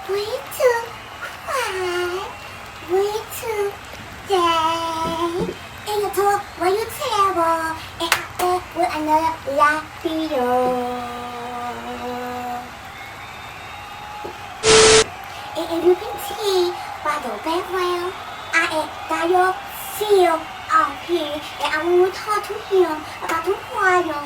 way too quiet, way too gay. And you talk way you terrible, and out there with another Latino. And if you can see by the background, I am Dayo Seal out here, and I want to talk to him about the choir,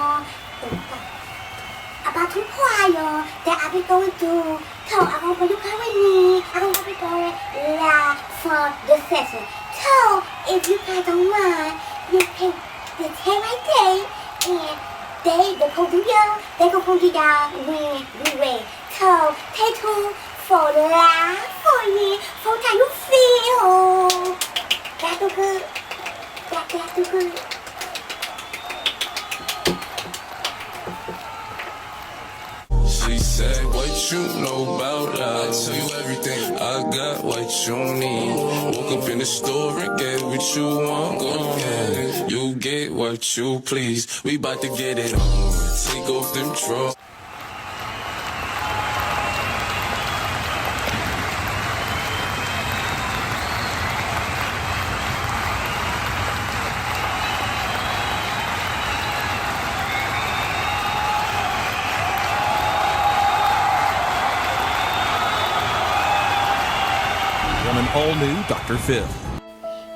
that I be going through. So I'm going to come with me. I'm going to be going live for the session. So if you guys don't mind, you can just take my day, and they go do y'all. They go do y'all when we ready. So stay tuned for the live for you, for how you feel. That's so good. That's so good. She said, what you know about love? I tell you everything. I got what you need. Woke up in the store and get what you want. Go ahead, you get what you please. We bout to get it on. Take off them drawers. From an all-new Dr. Phil.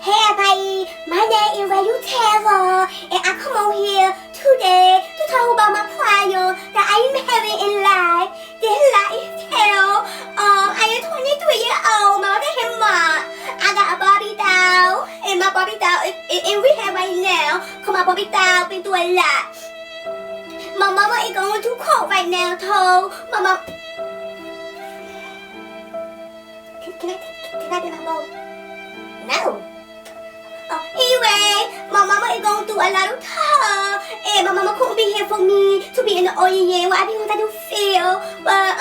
Hey everybody, my name is Ratchet Sarah, and I come on here today to talk about my prayer that I am having in life. This life is hell. I am 23 years old, my mother and mom. I got a Barbie doll, and my Barbie doll is in rehab right now, cause my Barbie doll been through a lot. My mama is going to court right now, so my mom. Can I get my bowl? No. Anyway, my mama is going through a lot of time, and my mama couldn't be here for me to be in the audience. Well, I be what I do feel, but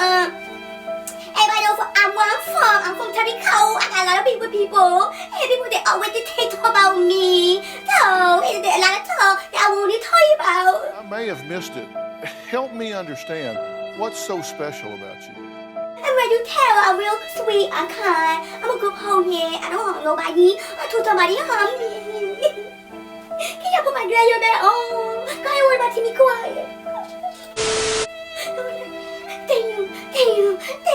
everybody knows where I'm from. I'm from Tarico. I got a lot of people, and people they always they talk about me. So there's a lot of talk that I want to tell you about. I may have missed it. Help me understand. What's so special about you? I'm ready to tell. I'm real sweet. I'm kind. I'm a good pony. I don't harm nobody. I told somebody harm me. Can you put my dress back on? Can't worry about me quiet. Thank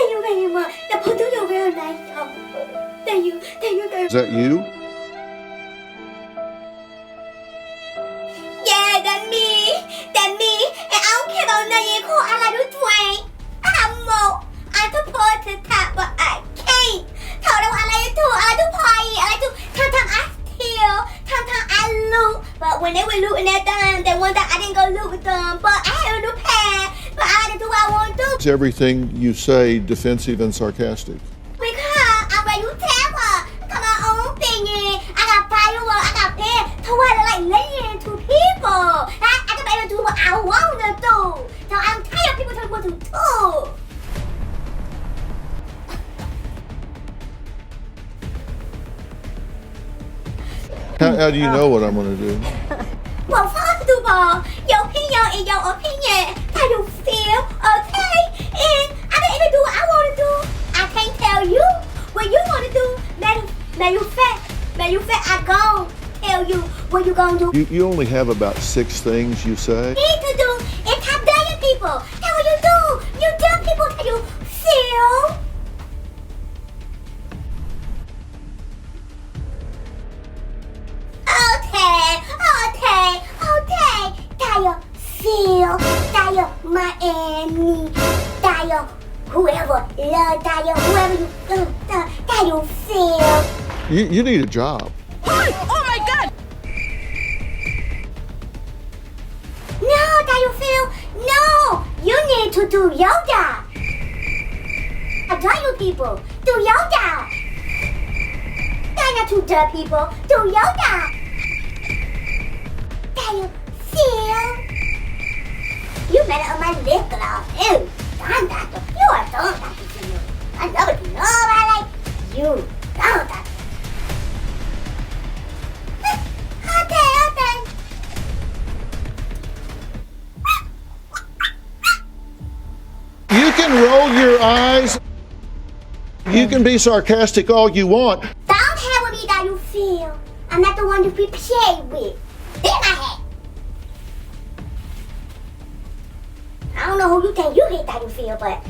you very much. The photo is real nice. Thank you very much. Is that you? Yeah, that's me. And I don't care about nothing. Cool. I like to drink. I'm supposed to talk, but I can't. So that's what I like to do. I like to party. Sometimes I steal. Sometimes I loot. But when they were looting that time, that one time I didn't go loot with them. But I had a new pad. But I had to do what I want to do. Is everything you say defensive and sarcastic? Because I'm ready to tell her. Got my own opinion. I got fireworks. I got pen. So I like laying to people. I can be able to do what I want to do. So I'm tired of people telling me what to do. How do you know what I'm going to do? Well, first of all, your opinion is your opinion. How you feel, okay? And I can even do what I want to do. I can't tell you what you want to do. Matter of fact, I gon' tell you what you gonna do. You only have about 6 things you say. Need to do is top down people. That's what you do. You tell people how you feel. Okay. Tayo feel. Tayo Miami. Tayo whoever. Love Tayo. Whoever you Tayo feel. You need a job. Oh my God! No, Tayo feel. No. You need to do yoga. I tell you people. Do yoga. Not to the people. Do yoga. Tayo feel. You better on my lip gloss. Ew. Don't doctor. You are don't doctor to you. I know what you know about like you. Don't doctor. Okay. You can roll your eyes. You can be sarcastic all you want. Don't tell me that you feel. I'm not the one to be played with. In my head. I don't know who you think you hate that you feel, but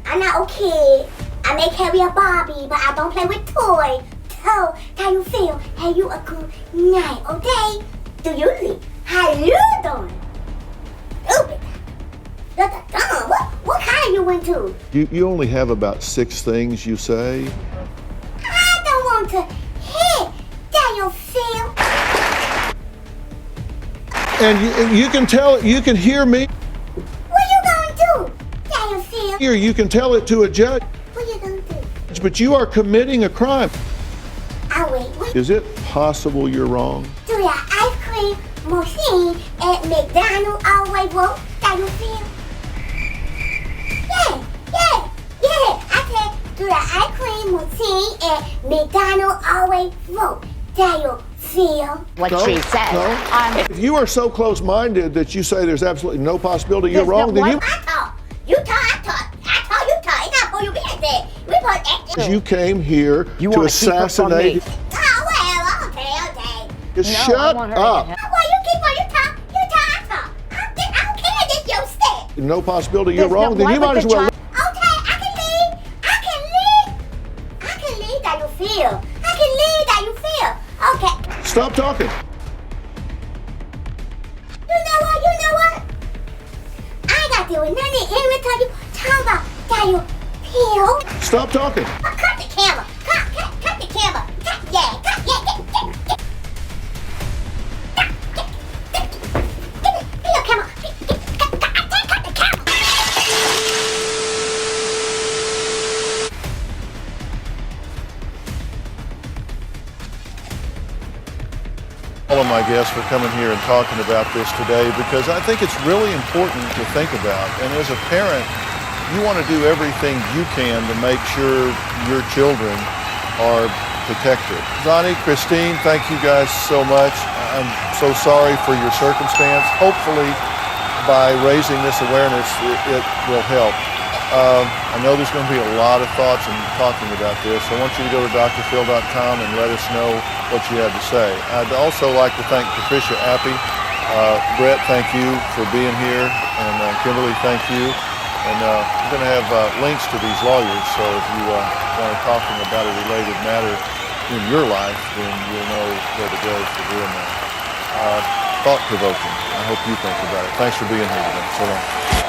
I'm not okay. I may carry a Barbie, but I don't play with toys. So, how you feel? Have you a good night, okay? Do you leave? How you doing? Stupid. What kind you went to? You only have about 6 things you say. I don't want to hear that you feel. And you can tell it, you can hear me, What you gonna do? That you feel. or you can tell it to a judge, What you gonna do? but you are committing a crime. Wait. Is it possible you're wrong? Do the ice cream machine at McDonald's always work? That you feel? Yeah. I said, do the ice cream machine at McDonald's always work? That you feel? What No, she said. no. If you are so close-minded that you say there's absolutely no possibility you're There's wrong, no then what? I talk. You talk, I talk. I talk, you talk. It's not who you being there. We put acting. you came here You to wanna keep her from me. assassinate. Oh, well, okay. Just No, I shut want her to up. get help. Well, you keep on, you talk, I talk. I don't care this your step. No possibility you're There's no wrong, then why you would might as the well. child- Okay, I can leave. I can leave that you feel. I can leave that you feel. Okay. Stop talking. You know what? I ain't got to do with none of it. Every time you talk about that you feel. Stop talking. Cut the camera. Cut the camera. Cut, yeah. Get your camera. Cut the camera. All of my guests for coming here and talking about this today because I think it's really important to think about. And as a parent, you want to do everything you can to make sure your children are protected. Johnny, Christine, thank you guys so much. I'm so sorry for your circumstance. Hopefully, by raising this awareness, it will help. I know there's going to be a lot of thoughts in talking about this. I want you to go to drphil.com and let us know what you have to say. I'd also like to thank Patricia Appy. Brett, thank you for being here. And Kimberly, thank you. And we're going to have links to these lawyers, so if you want to talking about a related matter in your life, then you'll know where to go for doing that. Thought-provoking. I hope you think about it. Thanks for being here today. So long.